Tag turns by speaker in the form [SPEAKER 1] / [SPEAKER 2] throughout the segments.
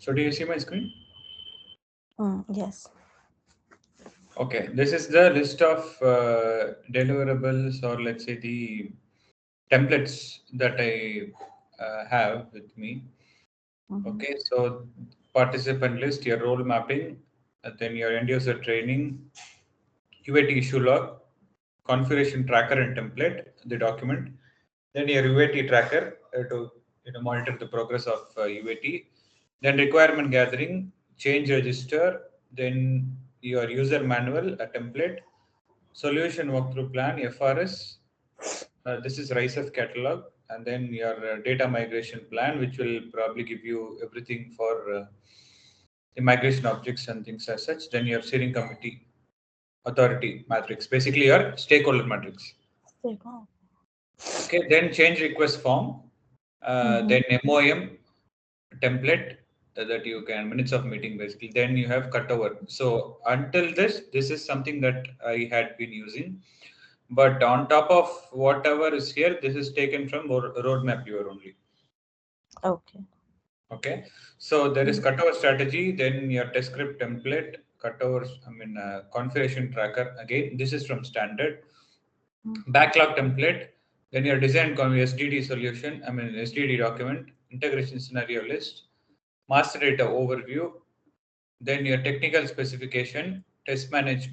[SPEAKER 1] So do you see my screen?
[SPEAKER 2] Yes.
[SPEAKER 1] Okay, this is the list of deliverables, or let's say the templates that I have with me. Okay, so participant list, your role mapping, then your end user training, UAT issue log, configuration tracker and template, the document, then your UAT tracker to monitor the progress of UAT, then requirement gathering, change register, then your user manual, a template, solution walkthrough plan, FRS. This is rise of catalog, and then your data migration plan, which will probably give you everything for the migration objects and things as such. Then your steering committee authority matrix, basically your stakeholder matrix. Okay, then change request form, then MOM template that you can minutes of meeting basically. Then you have cutover. So until this is something that I had been using. But on top of whatever is here, this is taken from roadmap viewer only.
[SPEAKER 2] Okay.
[SPEAKER 1] Okay. So there is cutover strategy, then your test script template, cutovers, configuration tracker. Again, this is from standard. Backlog template, then your design SDD solution, SDD document, integration scenario list, master data overview, then your technical specification, strategy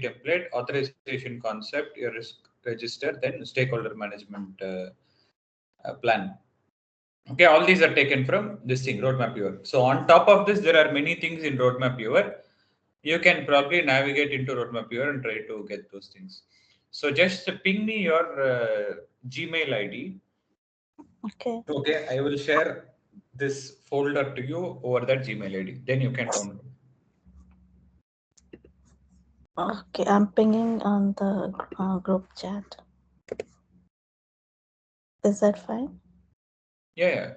[SPEAKER 1] template, authorization concept, your risk register, then stakeholder management plan. Okay, all these are taken from this thing, roadmap viewer. So on top of this, there are many things in roadmap viewer. You can probably navigate into roadmap viewer and try to get those things. So just ping me your Gmail ID.
[SPEAKER 2] Okay.
[SPEAKER 1] Okay, I will share this folder to you over that Gmail ID. Then you can download.
[SPEAKER 2] Okay, I'm pinging on the group chat. Is that fine?
[SPEAKER 1] Yeah, yeah.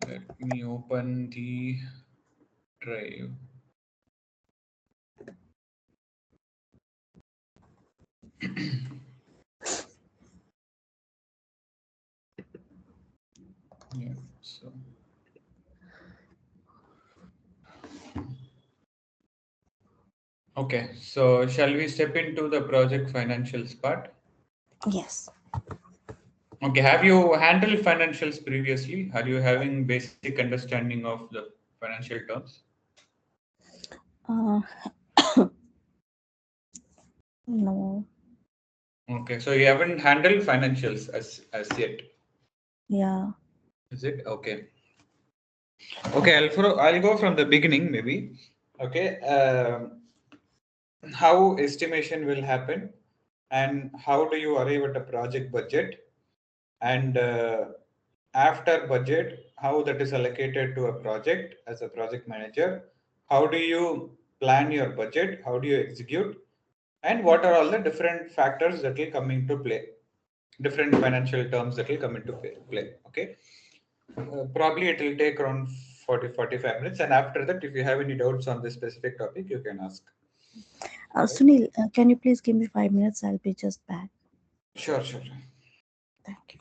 [SPEAKER 1] Let me open the drive. Yeah, so. Okay, so shall we step into the project financials part?
[SPEAKER 2] Yes.
[SPEAKER 1] Okay, have you handled financials previously? Are you having basic understanding of the financial terms?
[SPEAKER 2] Uh, no.
[SPEAKER 1] Okay, so you haven't handled financials as yet,
[SPEAKER 2] Yeah.
[SPEAKER 1] is it? Okay. Okay, I'll go from the beginning maybe. Okay, how estimation will happen, and how do you arrive at a project budget, and after budget, how that is allocated to a project as a project manager, how do you plan your budget, how do you execute, and what are all the different factors that will come into play, different financial terms that will come into play. Okay, probably it will take around 40-45 minutes, and after that, if you have any doubts on this specific topic, you can ask. Right?
[SPEAKER 2] Sunil, can you please give me 5 minutes? I'll be just back.
[SPEAKER 1] Sure, sure.
[SPEAKER 2] Thank you.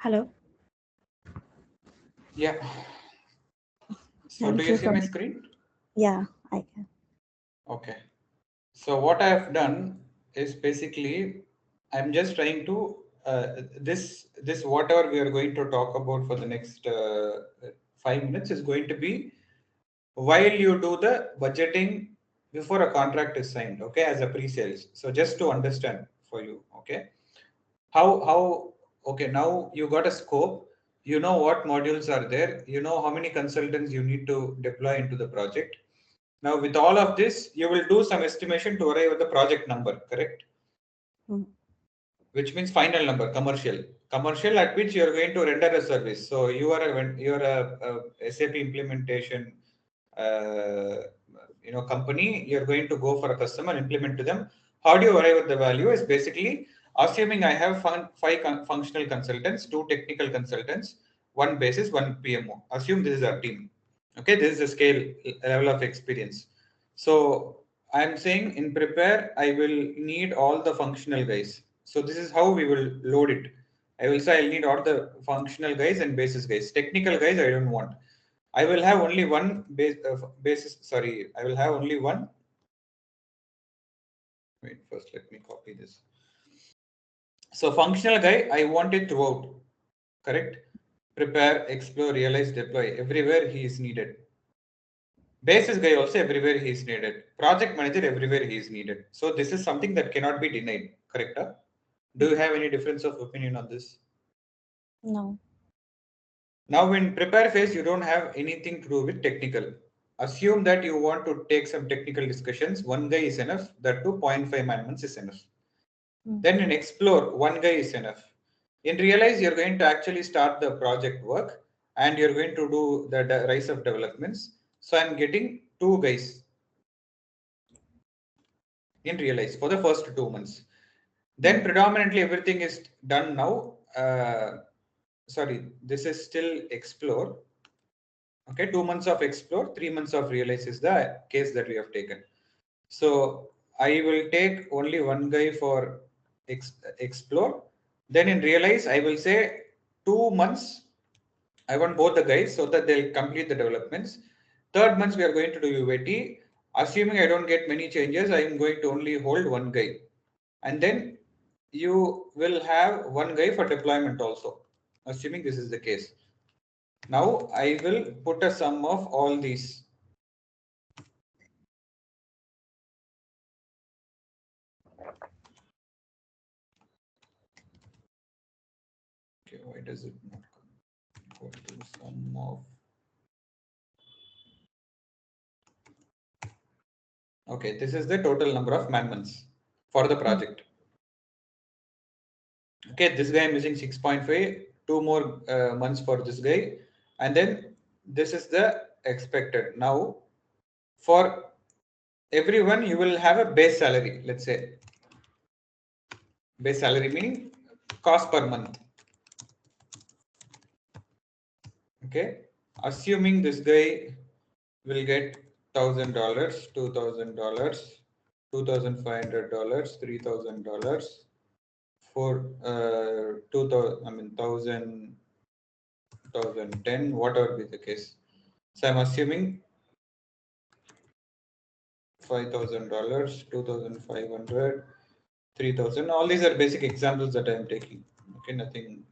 [SPEAKER 2] Hello.
[SPEAKER 1] Yeah. So do
[SPEAKER 2] Thank
[SPEAKER 1] you
[SPEAKER 2] you
[SPEAKER 1] see
[SPEAKER 2] for.
[SPEAKER 1] my screen?
[SPEAKER 2] Yeah, I can.
[SPEAKER 1] Okay. So what I have done is basically I'm just trying to this whatever we are going to talk about for the next 5 minutes is going to be while you do the budgeting before a contract is signed, okay, as a pre-sales. So just to understand for you, okay, how okay, now you got a scope, you know what modules are there, you know how many consultants you need to deploy into the project. Now with all of this you will do some estimation to arrive at the project number, correct?
[SPEAKER 2] Mm.
[SPEAKER 1] Which means final number, commercial at which you are going to render a service. So you are a SAP implementation uh, company. You're going to go for a customer, implement to them. How do you arrive at the value is basically assuming I have five functional consultants, two technical consultants, one basis, one PMO. Assume this is our team. Okay, this is the scale level of experience. So I'm saying in prepare I will need all the functional guys. So this is how we will load it. I will say I'll need all the functional guys and basis guys. Technical guys I don't want. I will have only one basis. Sorry, I will have only one. Wait, first let me copy this. So functional guy, I want it throughout. Correct? Prepare, explore, realize, deploy. Everywhere he is needed. Basis guy also everywhere he is needed. Project manager everywhere he is needed. So this is something that cannot be denied. Correct? Huh? Do you have any difference of opinion on this?
[SPEAKER 2] No.
[SPEAKER 1] Now in prepare phase, you don't have anything to do with technical. Assume that you want to take some technical discussions. One guy is enough. That 2.5 man-months is enough.
[SPEAKER 2] Mm.
[SPEAKER 1] Then in explore, one guy is enough. In realize, you're going to actually start the project work and you're going to do the rise of developments. So I'm getting two guys in realize for the first 2 months. Then predominantly everything is done now. Sorry, this is still explore. Okay, 2 months of explore, 3 months of realize is the case that we have taken. So I will take only one guy for explore. Then in realize, I will say 2 months. I want both the guys so that they'll complete the developments. Third months we are going to do UAT. Assuming I don't get many changes, I am going to only hold one guy. And then you will have one guy for deployment also. Assuming this is the case. Now I will put a sum of all these. Okay, why does it not come? Go to sum of. Okay, this is the total number of man months for the project. Okay, this guy I'm using 6.5, 2 more months for this guy, and then this is the expected. Now, for everyone, you will have a base salary. Let's say base salary meaning cost per month. Okay, assuming this guy will get $1,000, $2,000, $2,500, $3,000 for 2000. I mean 1010, whatever be the case. So I'm assuming $5,000, 2,500, 3,000. All these are basic examples that I am taking. Okay, nothing.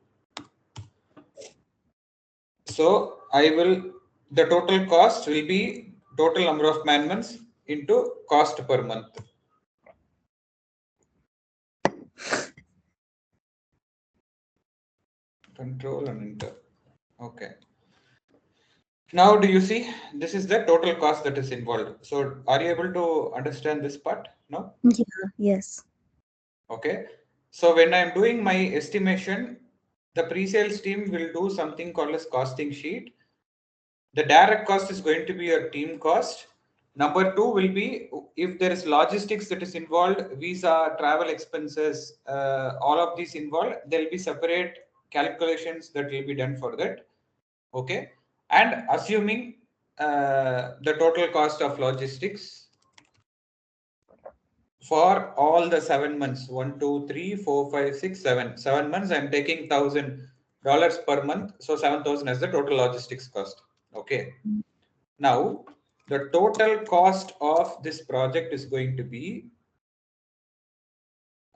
[SPEAKER 1] So I will, the total cost will be total number of man months into cost per month. Control and enter. Okay. Now, do you see this is the total cost that is involved? So, are you able to understand this part? No?
[SPEAKER 2] Yeah. Yes.
[SPEAKER 1] Okay. So, when I'm doing my estimation, the pre-sales team will do something called as costing sheet. The direct cost is going to be your team cost. Number two will be if there is logistics that is involved, visa, travel expenses, all of these involved, there will be separate calculations that will be done for that. Okay, and assuming the total cost of logistics for all the 7 months, 1 2 3 4 5 6 7 7 months, I'm taking 1,000 dollars per month. So 7,000 as the total logistics cost. Okay. Now the total cost of this project is going to be,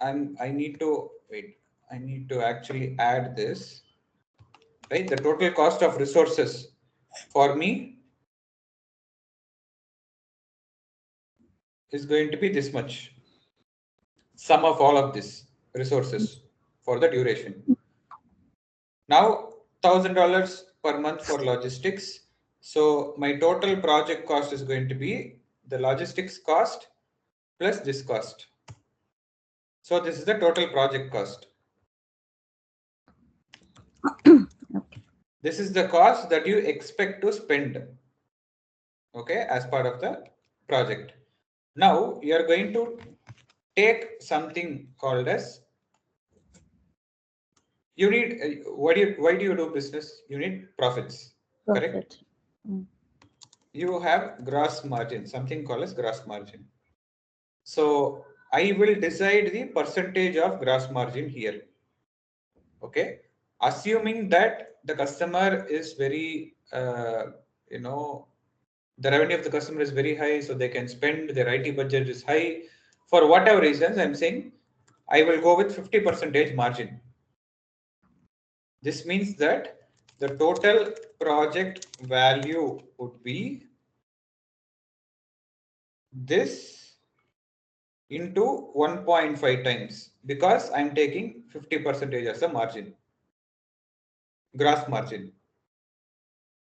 [SPEAKER 1] I need to wait. I need to actually add this, right? The total cost of resources for me is going to be this much. Sum of all of this resources for the duration. Now, $1,000 per month for logistics. So my total project cost is going to be the logistics cost plus this cost. So this is the total project cost.
[SPEAKER 2] Okay.
[SPEAKER 1] This is the cost that you expect to spend, okay, as part of the project. Now you are going to take something called as, you need, why do you do business? You need profits, correct?
[SPEAKER 2] Profit.
[SPEAKER 1] You have gross margin, something called as gross margin. So I will decide the percentage of gross margin here. Okay. Assuming that the customer is very, the revenue of the customer is very high, so they can spend, their IT budget is high. For whatever reasons, I'm saying I will go with 50% margin. This means that the total project value would be this into 1.5 times, because I'm taking 50% as a margin, gross margin.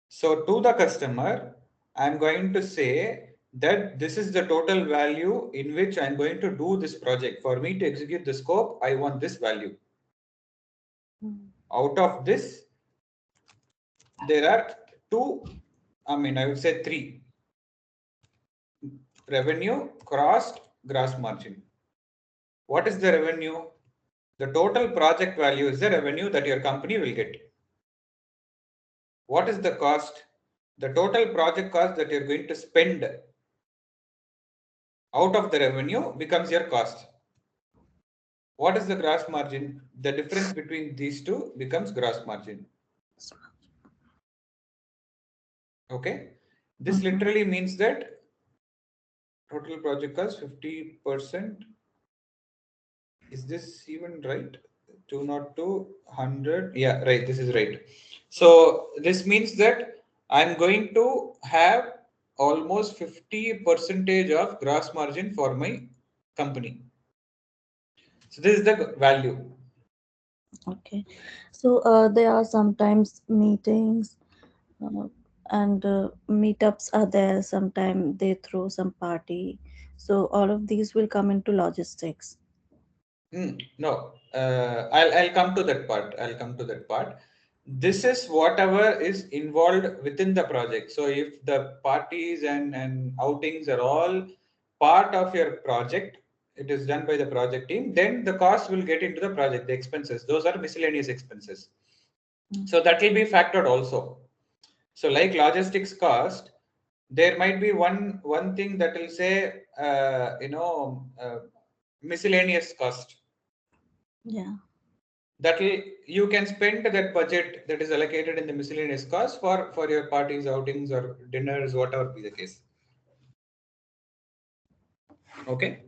[SPEAKER 1] So to the customer, I'm going to say that this is the total value in which I'm going to do this project. For me to execute the scope, I want this value. Out of this, there are I would say three: revenue, cost, gross margin. What is the revenue? The total project value is the revenue that your company will get. What is the cost? The total project cost that you're going to spend out of the revenue becomes your cost. What is the gross margin? The difference between these two becomes gross margin. Okay. This literally means that total project cost 50%. Is this even right? 202, 100. Yeah, right. This is right. So this means that I'm going to have almost 50% of gross margin for my company. So this is the value.
[SPEAKER 2] Okay. So there are sometimes meetings and meetups are there. Sometimes they throw some party. So all of these will come into logistics.
[SPEAKER 1] No, I'll come to that part. I'll come to that part. This is whatever is involved within the project. So if the parties and outings are all part of your project, it is done by the project team, then the cost will get into the project, the expenses. Those are miscellaneous expenses. So that will be factored also. So like logistics cost, there might be one thing that will say, miscellaneous cost.
[SPEAKER 2] Yeah.
[SPEAKER 1] That will, you can spend that budget that is allocated in the miscellaneous cost for your parties, outings, or dinners, whatever be the case. Okay.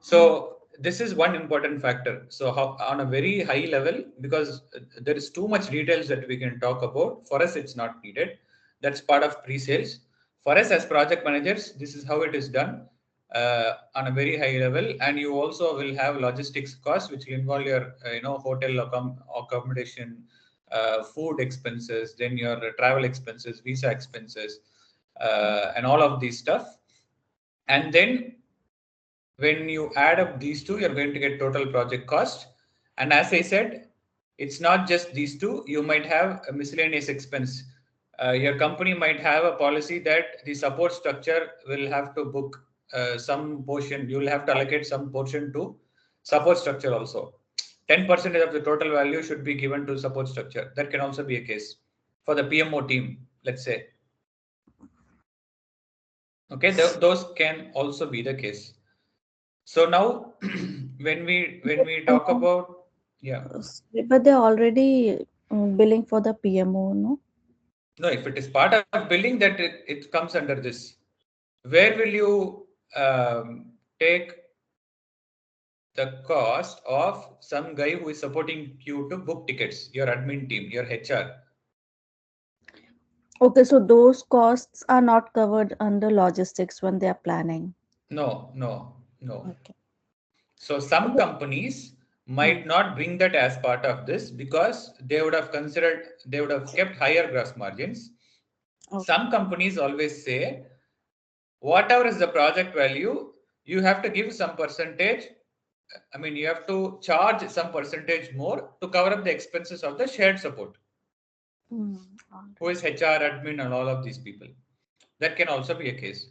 [SPEAKER 1] So this is one important factor. So how, on a very high level, because there is too much details that we can talk about, for us it's not needed. That's part of pre-sales. For us as project managers, this is how it is done on a very high level. And you also will have logistics costs, which will involve your hotel accommodation, food expenses, then your travel expenses, visa expenses, and all of these stuff. And then when you add up these two, you're going to get total project cost. And as I said, it's not just these two. You might have a miscellaneous expense. Your company might have a policy that the support structure will have to book some portion. You will have to allocate some portion to support structure also. 10% of the total value should be given to support structure. That can also be a case for the PMO team, let's say. Okay, those can also be the case. So now, when we talk about, yeah,
[SPEAKER 2] But they're already billing for the PMO, no?
[SPEAKER 1] No, if it is part of billing, that it comes under this. Where will you take the cost of some guy who is supporting you to book tickets, your admin team, your HR?
[SPEAKER 2] Okay, so those costs are not covered under logistics when they are planning.
[SPEAKER 1] No, no, no.
[SPEAKER 2] Okay.
[SPEAKER 1] So some
[SPEAKER 2] Okay.
[SPEAKER 1] companies
[SPEAKER 2] Hmm.
[SPEAKER 1] might not bring that as part of this because they would have kept higher gross margins.
[SPEAKER 2] Okay.
[SPEAKER 1] Some companies always say, whatever is the project value, you have to give some percentage. I mean, you have to charge some percentage more to cover up the expenses of the shared support,
[SPEAKER 2] Hmm. All
[SPEAKER 1] who
[SPEAKER 2] right.
[SPEAKER 1] is HR, admin, and all of these people. That can also be a case.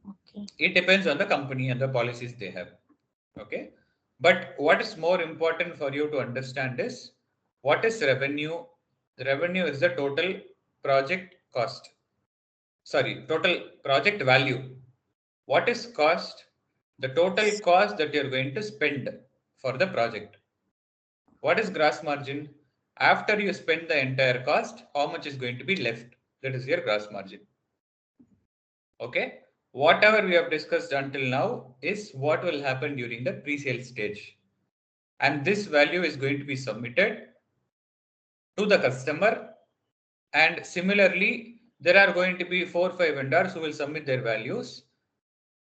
[SPEAKER 2] Okay.
[SPEAKER 1] It depends on the company and the policies they have. Okay. But what is more important for you to understand is what is revenue? The revenue is the total project cost. Sorry, total project value. What is cost? The total cost that you're going to spend for the project. What is gross margin? After you spend the entire cost, how much is going to be left? That is your gross margin. Okay. Whatever we have discussed until now is what will happen during the pre-sale stage. And this value is going to be submitted to the customer. And similarly, there are going to be 4 or 5 vendors who will submit their values.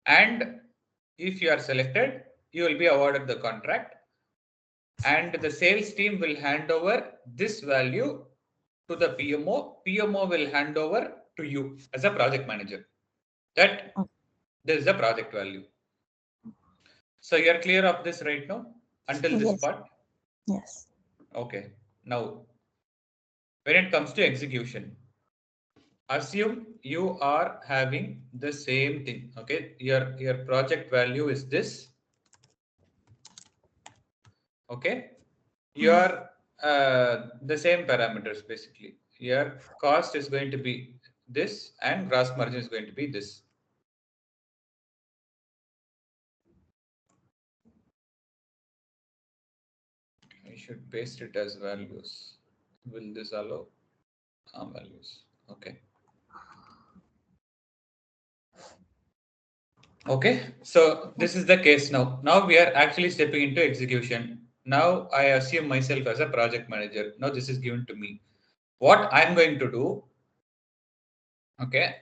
[SPEAKER 1] And if you are selected, you will be awarded the contract. And the sales team will hand over this value to the PMO. PMO will hand over to you as a project manager. That
[SPEAKER 2] Oh,
[SPEAKER 1] this is the project value. So you are clear of this right now until this
[SPEAKER 2] yes.
[SPEAKER 1] part?
[SPEAKER 2] Yes.
[SPEAKER 1] Okay. Now, when it comes to execution, assume you are having the same thing. Okay. Your project value is this. Okay.
[SPEAKER 2] Hmm.
[SPEAKER 1] Your the same parameters basically. Your cost is going to be this and gross margin is going to be this. I should paste it as values. Will this allow? Values. Okay. Okay. So this is the case now. Now we are actually stepping into execution. Now I assume myself as a project manager. Now this is given to me. What I'm going to do, okay,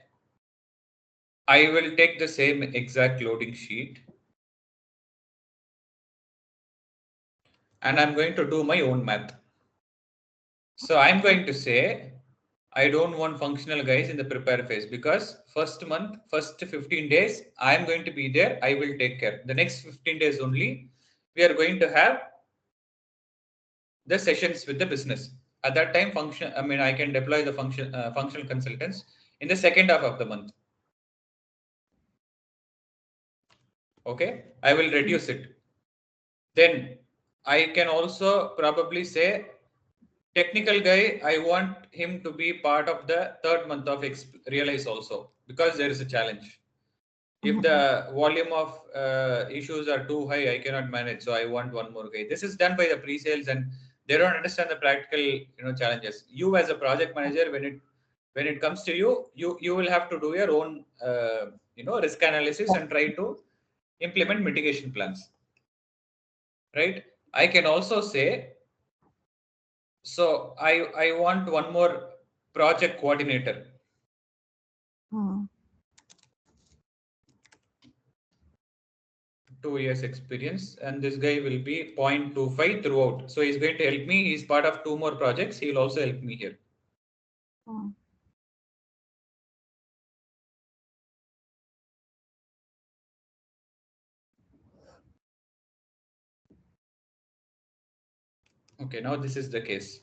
[SPEAKER 1] I will take the same exact loading sheet and I'm going to do my own math. So I'm going to say I don't want functional guys in the prepare phase because first month, first 15 days, I'm going to be there. I will take care. The next 15 days only, we are going to have the sessions with the business. At that time, I can deploy the functional consultants in the second half of the month. Okay, I will
[SPEAKER 2] Hmm.
[SPEAKER 1] reduce it. Then I can also probably say technical guy, I want him to be part of the third month of realize also because there is a challenge. If
[SPEAKER 2] Hmm.
[SPEAKER 1] the volume of issues are too high, I cannot manage. So I want one more guy. This is done by the pre-sales, and they don't understand the practical, challenges. You as a project manager, when it comes to you, you will have to do your own, risk analysis and try to implement mitigation plans. Right? I can also say, so I want one more project coordinator.
[SPEAKER 2] Hmm.
[SPEAKER 1] 2 years experience, and this guy will be 0.25 throughout. So he's going to help me. He's part of 2 more projects. He will also help me here.
[SPEAKER 2] Hmm.
[SPEAKER 1] Okay, now this is the case.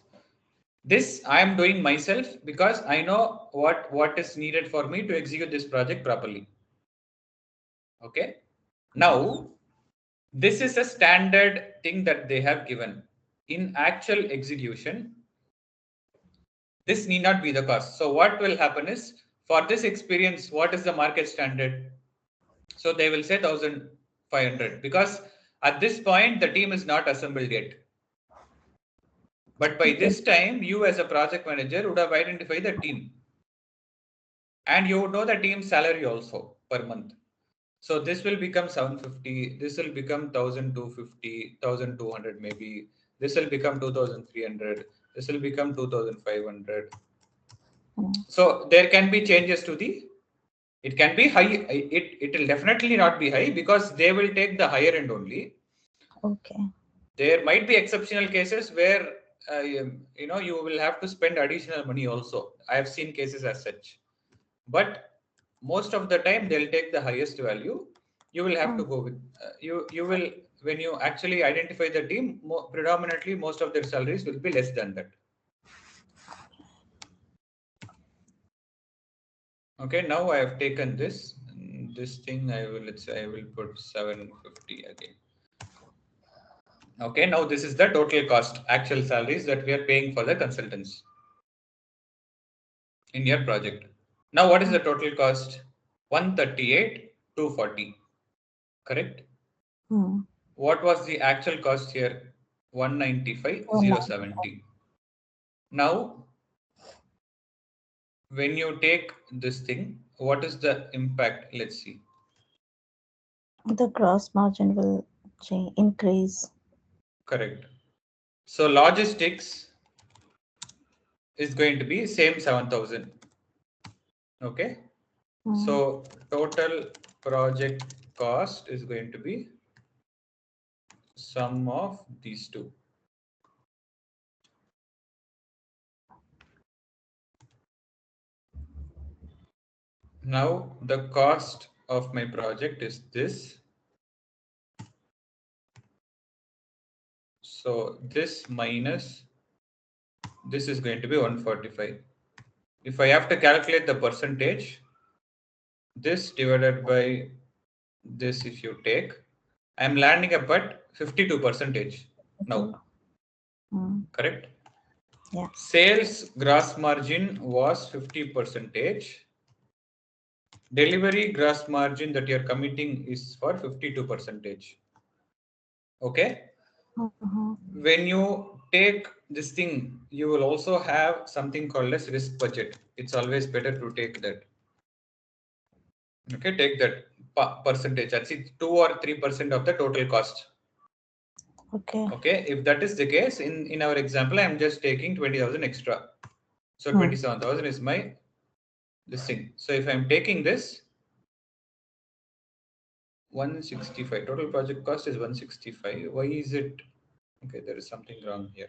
[SPEAKER 1] This I am doing myself because I know what is needed for me to execute this project properly. Okay.
[SPEAKER 2] Yes.
[SPEAKER 1] Now this is a standard thing that they have given. In actual execution, this need not be the cost. So what will happen is for this experience, what is the market standard? So they will say 1,500 because at this point the team is not assembled yet. But by this time, you as a project manager would have identified the team. And you would know the team's salary also per month. So this will become 750, this will become 1250, 1200 maybe. This will become 2300, this will become 2500. So there can be changes to the, it can be high, it will definitely not be high because they will take the higher end only.
[SPEAKER 2] Okay.
[SPEAKER 1] There might be exceptional cases where you will have to spend additional money also. I have seen cases as such, but most of the time they'll take the highest value. You will have to go with you will, when you actually identify the team, predominantly most of their salaries will be less than that. Okay, now I have taken this thing. I will, let's say I will put 750 again. Okay, now this is the total cost, actual salaries that we are paying for the consultants in your project. Now what is the total cost? 138 240, correct? What was the actual cost here? 195 070. Now when you take this thing, what is the impact? Let's see.
[SPEAKER 2] The gross margin will increase.
[SPEAKER 1] Correct. So logistics is going to be same 7000. Okay. So total project cost is going to be sum of these two. Now the cost of my project is this. So this minus this is going to be 145. If I have to calculate the percentage, this divided by this, if you take, I'm landing up at 52 percentage now. Correct?
[SPEAKER 2] Yeah.
[SPEAKER 1] Sales gross margin was 50 percentage. Delivery gross margin that you're committing is for 52 percentage. Okay. When you take this thing, you will also have something called as risk budget. It's always better to take that. Okay, take that percentage. That's it, 2 or 3% of the total cost.
[SPEAKER 2] Okay.
[SPEAKER 1] Okay, if that is the case, in our example, I'm just taking 20,000 extra. So 27,000 is my this thing. So if I'm taking this 165, total project cost is 165. Why is it? Okay, there is something wrong here.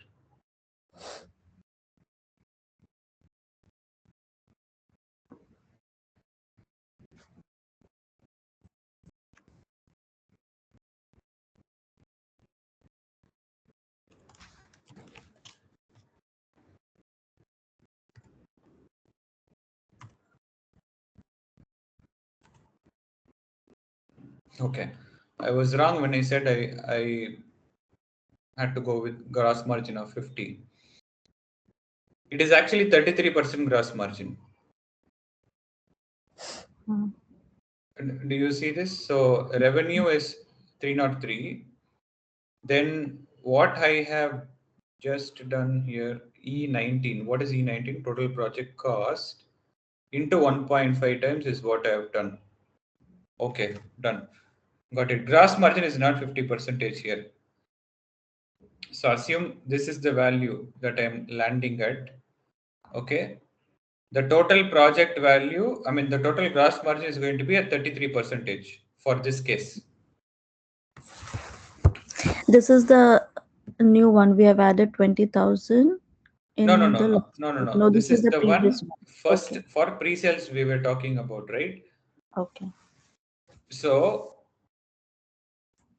[SPEAKER 1] Okay, I was wrong when I said I had to go with gross margin of 50. It is actually 33% gross margin. Do you see this? So revenue is 303. Then what I have just done here, E19. What is E19? Total project cost into 1.5 times is what I have done. Okay, done. Got it. Gross margin is not 50 percentage here. So assume this is the value that I'm landing at. Okay. The total project value, I mean, the total gross margin is going to be at 33 percentage for this case.
[SPEAKER 2] This is the new one. We have added 20,000.
[SPEAKER 1] No.
[SPEAKER 2] This
[SPEAKER 1] This
[SPEAKER 2] is
[SPEAKER 1] is
[SPEAKER 2] the
[SPEAKER 1] the
[SPEAKER 2] previous
[SPEAKER 1] one
[SPEAKER 2] one.
[SPEAKER 1] first
[SPEAKER 2] Okay.
[SPEAKER 1] for pre-sales we were talking about, right?
[SPEAKER 2] Okay.
[SPEAKER 1] So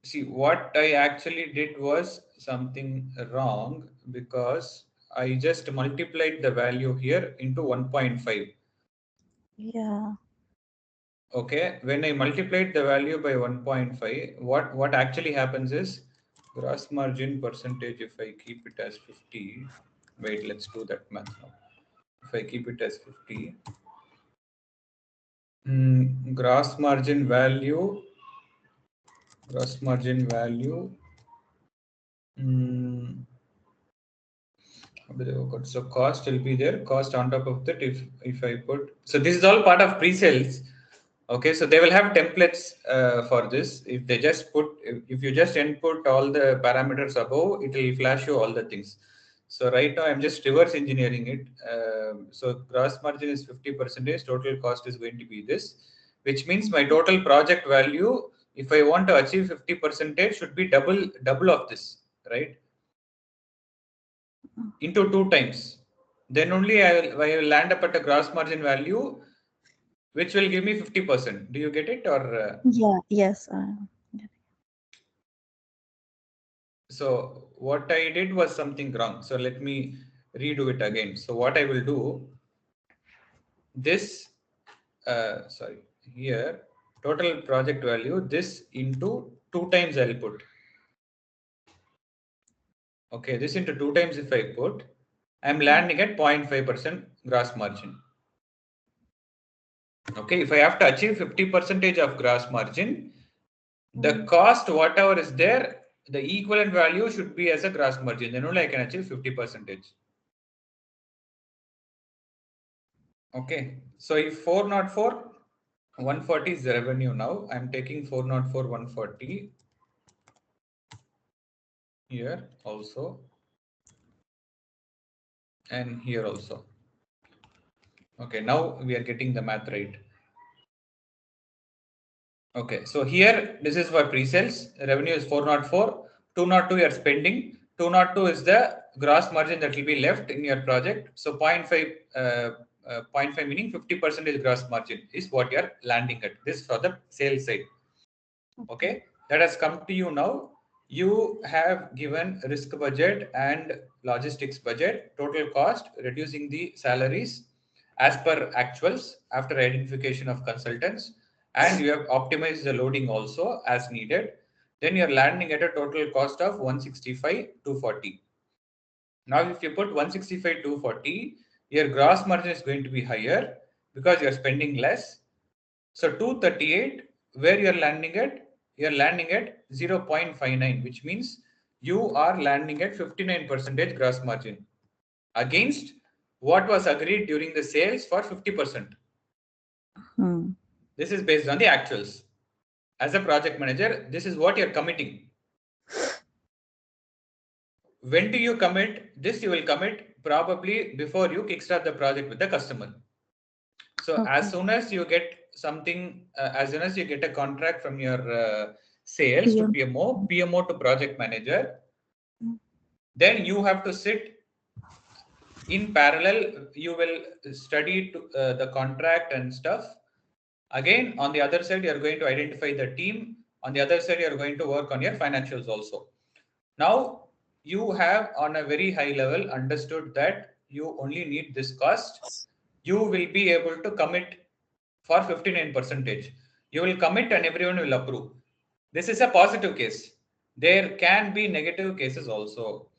[SPEAKER 1] see, what I actually did was something wrong because I just multiplied the value here into 1.5.
[SPEAKER 2] Yeah.
[SPEAKER 1] Okay, when I multiplied the value by 1.5, what actually happens is gross margin percentage, if I keep it as 50, wait, let's do that math now. If I keep it as 50, gross margin value, mm, So cost will be there. Cost on top of that, if I put, so this is all part of pre-sales. Okay, so they will have templates for this. If they just put, if you just input all the parameters above, it will flash you all the things. So right now I'm just reverse engineering it. So gross margin is 50%. Total cost is going to be this, which means my total project value, if I want to achieve 50%, should be double of this, right? Into 2 times. Then only I will land up at a gross margin value, which will give me 50%. Do you get it? Or
[SPEAKER 2] Yeah, yes.
[SPEAKER 1] so what I did was something wrong. So let me redo it again. So what I will do, this, sorry, here, total project value, this into 2 times I'll put. Okay, this into 2 times if I put, I'm landing at 0.5% gross margin. Okay, if I have to achieve 50% of gross margin, the cost, whatever is there, the equivalent value should be as a gross margin. Then only I can achieve 50%. Okay, so if 404, 140 is the revenue now. I'm taking 404, 140 here also, and here also. Okay, now we are getting the math right. Okay, so here this is for pre-sales. Revenue is 404. 202 you are spending. 202 is the gross margin that will be left in your project. So 0.5, 0.5 meaning 50% is gross margin is what you are landing at. This for the sales side. Okay, that has come to you now. You have given risk budget and logistics budget, total cost, reducing the salaries as per actuals after identification of consultants, and you have optimized the loading also as needed. Then you're landing at a total cost of 165 240. Now if you put 165 240, your gross margin is going to be higher because you're spending less. So 238, where you're landing at, you're landing at 0.59, which means you are landing at 59% gross margin against what was agreed during the sales for 50%. This is based on the actuals. As a project manager, this is what you're committing. When do you commit? This you will commit probably before you kickstart the project with the customer. So as soon as you get something, as soon as you get a contract from your sales to PMO, PMO to project manager, then you have to sit in parallel. You will study the contract and stuff. Again, on the other side, you are going to identify the team. On the other side, you are going to work on your financials also. Now, you have on a very high level understood that you only need this cost. You will be able to commit for 59%. You will commit and everyone will approve. This is a positive case. There can be negative cases also.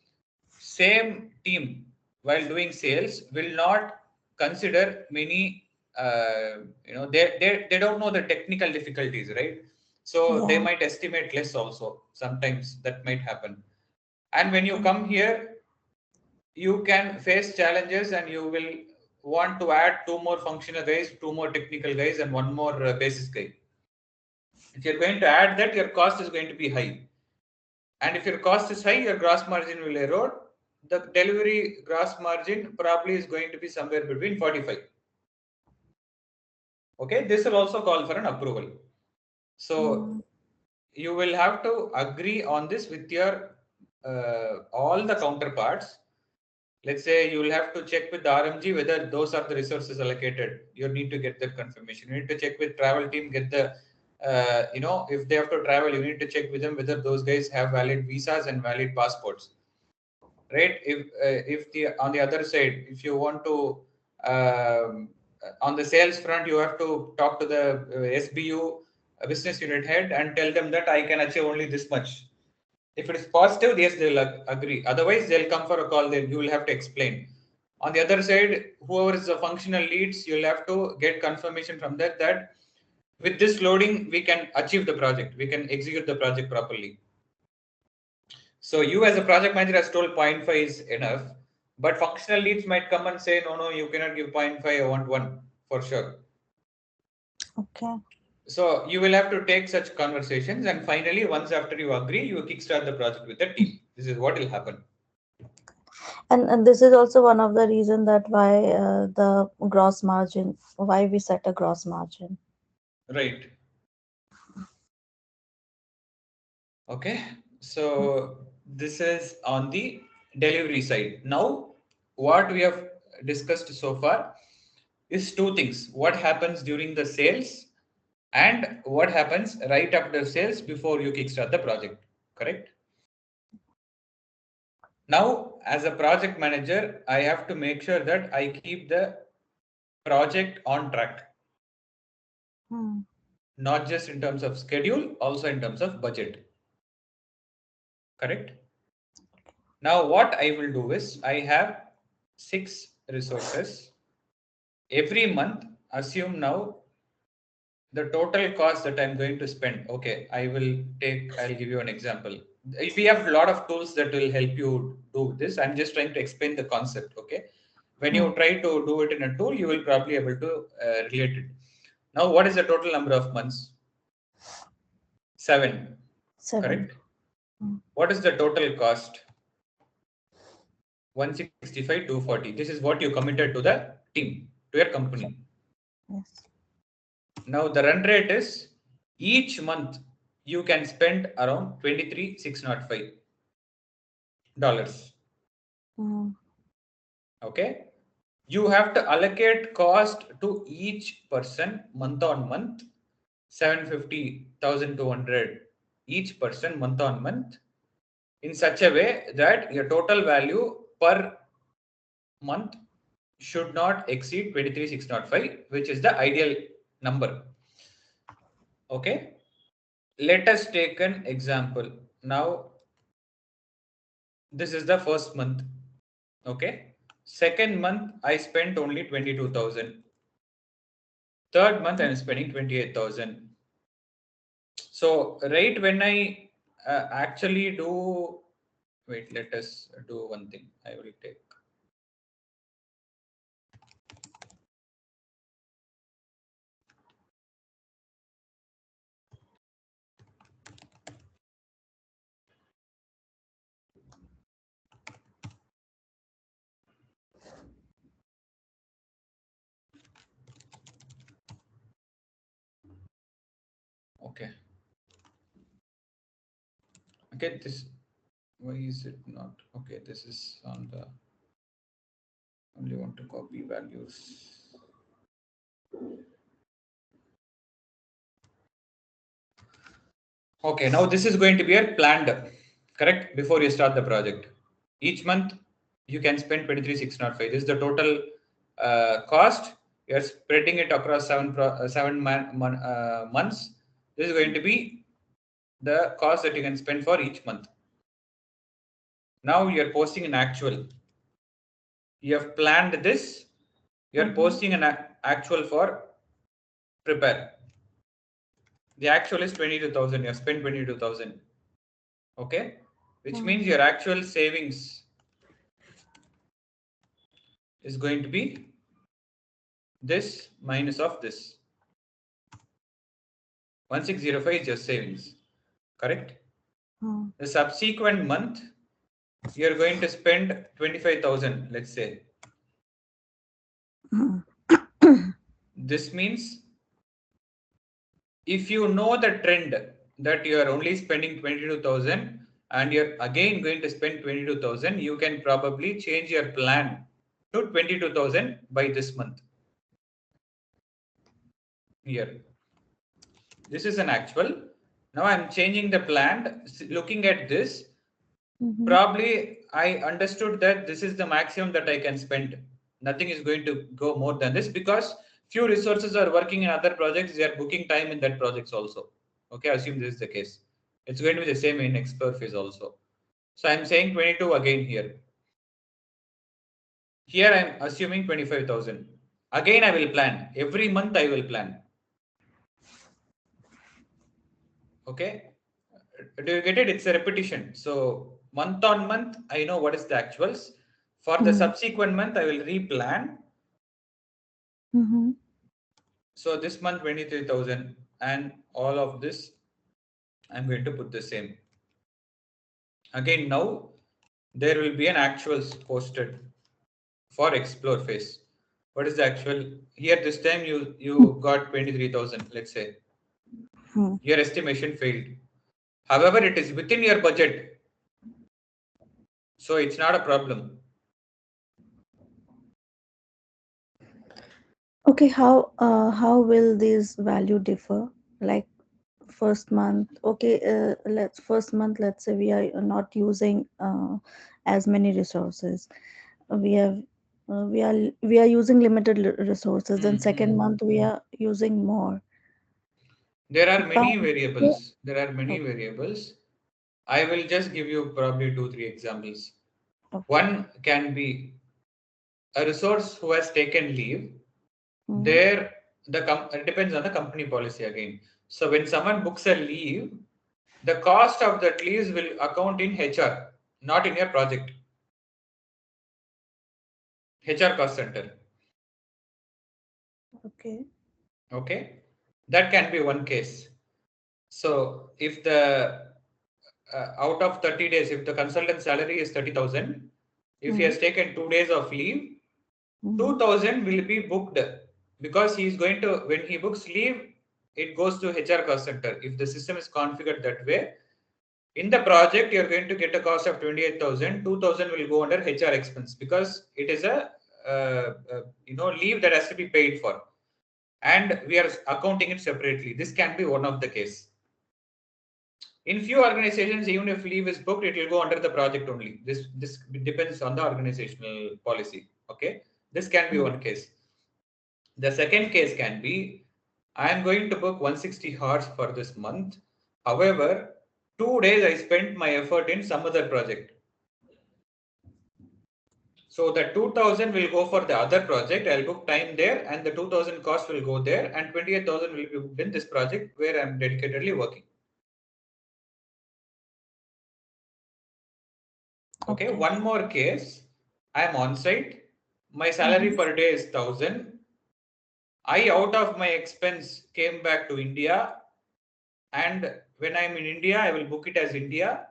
[SPEAKER 1] Same team, while doing sales, will not consider many, they don't know the technical difficulties, right? So they might estimate less also. Sometimes that might happen. And when you come here, you can face challenges and you will want to add 2 more functional guys, 2 more technical guys, and 1 more basis guy. If you're going to add that, your cost is going to be high. And if your cost is high, your gross margin will erode. The delivery gross margin probably is going to be somewhere between 45. Okay, this will also call for an approval. So you will have to agree on this with your all the counterparts. Let's say you will have to check with the RMG whether those are the resources allocated. You need to get the confirmation. You need to check with travel team, get the, if they have to travel, you need to check with them whether those guys have valid visas and valid passports, right? If the on the other side, if you want to, on the sales front, you have to talk to the SBU business unit head and tell them that I can achieve only this much. If it is positive, yes, they'll agree. Otherwise, they'll come for a call. Then you will have to explain. On the other side, whoever is the functional leads, you'll have to get confirmation from that with this loading, we can achieve the project. We can execute the project properly. So you as a project manager has told 0.5 is enough. But functional leads might come and say, no, you cannot give 0.5, I want 1 for sure.
[SPEAKER 2] Okay.
[SPEAKER 1] So you will have to take such conversations, and finally, once after you agree, you kickstart the project with the team. This is what will happen.
[SPEAKER 2] And this is also one of the reason that why the gross margin, why we set a gross margin.
[SPEAKER 1] Right. Okay. So this is on the delivery side. Now, what we have discussed so far is two things: what happens during the sales and what happens right after sales before you kickstart the project. Correct? Now, as a project manager, I have to make sure that I keep the project on track,
[SPEAKER 2] Hmm.
[SPEAKER 1] not just in terms of schedule, also in terms of budget. Correct? Now, what I will do is I have 6 resources. Every month, assume now the total cost that I'm going to spend. Okay, I'll give you an example. We have a lot of tools that will help you do this. I'm just trying to explain the concept. Okay. When
[SPEAKER 2] Hmm.
[SPEAKER 1] you try to do it in a tool, you will probably able to relate it. Now, what is the total number of months? 7.
[SPEAKER 2] 7.
[SPEAKER 1] Correct.
[SPEAKER 2] Hmm.
[SPEAKER 1] What is the total cost? 165, 240. This is what you committed to the team, to your company.
[SPEAKER 2] Yes.
[SPEAKER 1] Now the run rate is each month you can spend around 23,605 dollars.
[SPEAKER 2] Hmm.
[SPEAKER 1] Okay. You have to allocate cost to each person month on month, 750,200 each person month on month, in such a way that your total value per month should not exceed 23,605, which is the ideal number. Okay. Let us take an example. Now, this is the first month. Okay. Second month, I spent only 22,000. Third month, I'm spending 28,000. So, right when I actually do, wait, let us do one thing. I will take. Okay. Okay. Why is it not? Okay. This is on the, only want to copy values. Okay, now this is going to be a planned, correct? Before you start the project. Each month you can spend 23,605. This is the total cost. You are spreading it across 7 months. This is going to be the cost that you can spend for each month. Now you are posting an actual. You have planned this. You are
[SPEAKER 2] Mm-hmm.
[SPEAKER 1] posting an actual for prepare. The actual is 22,000. You have spent 22,000. Okay, which means
[SPEAKER 2] Mm-hmm.
[SPEAKER 1] your actual savings is going to be this minus of this. 1605 is your savings, correct?
[SPEAKER 2] Hmm.
[SPEAKER 1] The subsequent month, you're going to spend 25,000, let's say.
[SPEAKER 2] Hmm.
[SPEAKER 1] This means if you know the trend that you are only spending 22,000 and you're again going to spend 22,000, you can probably change your plan to 22,000 by this month. Here. This is an actual. Now I'm changing the plan. Looking at this,
[SPEAKER 2] Mm-hmm.
[SPEAKER 1] probably I understood that this is the maximum that I can spend. Nothing is going to go more than this because few resources are working in other projects. They are booking time in that projects also. Okay, assume this is the case. It's going to be the same in expert phase also. So I'm saying 22 again here. Here I'm assuming 25,000. Again, I will plan. Every month I will plan. Okay. Do you get it? It's a repetition. So month on month, I know what is the actuals. For the subsequent month, I will replan.
[SPEAKER 2] Mm-hmm.
[SPEAKER 1] So this month 23,000 and all of this, I'm going to put the same. Again, now there will be an actuals posted for explore phase. What is the actual? Here this time you got 23,000, let's say. Your estimation failed. However, it is within your budget. So it's not a problem.
[SPEAKER 2] Okay, how will this value differ? Like first month, okay, let's say we are not using as many resources. We have we are using limited resources. Then second
[SPEAKER 1] Mhm.
[SPEAKER 2] month we are using more.
[SPEAKER 1] There are
[SPEAKER 2] But
[SPEAKER 1] many variables. There are many
[SPEAKER 2] okay,
[SPEAKER 1] variables. I will just give you probably two, three examples.
[SPEAKER 2] okay.
[SPEAKER 1] One can be a resource who has taken leave.
[SPEAKER 2] Mm-hmm.
[SPEAKER 1] There, it depends on the company policy again. So when someone books a leave, the cost of that leave will account in HR, not in your project. HR cost center.
[SPEAKER 2] Okay.
[SPEAKER 1] Okay, that can be one case. So if the out of 30 days, if the consultant salary is 30,000, if he
[SPEAKER 2] Mm-hmm.
[SPEAKER 1] has taken 2 days of leave,
[SPEAKER 2] Mm-hmm.
[SPEAKER 1] 2,000 will be booked because he is going to, when he books leave, it goes to HR cost center. If the system is configured that way, in the project, you're going to get a cost of 28,000. 2,000 will go under HR expense because it is a leave that has to be paid for, and we are accounting it separately. This can be one of the case. In few organizations, even if leave is booked, it will go under the project only. This depends on the organizational policy. Okay, this can be one case. The second case can be, I am going to book 160 hours for this month. However, 2 days I spent my effort in some other project. So the 2,000 will go for the other project. I'll book time there, and the 2,000 cost will go there, and 28,000 will be booked in this project where I'm dedicatedly working. Okay,
[SPEAKER 2] Okay.
[SPEAKER 1] one more case. I'm on site. My salary
[SPEAKER 2] Mm-hmm.
[SPEAKER 1] per day is 1,000. I, out of my expense, came back to India, and when I'm in India, I will book it as India.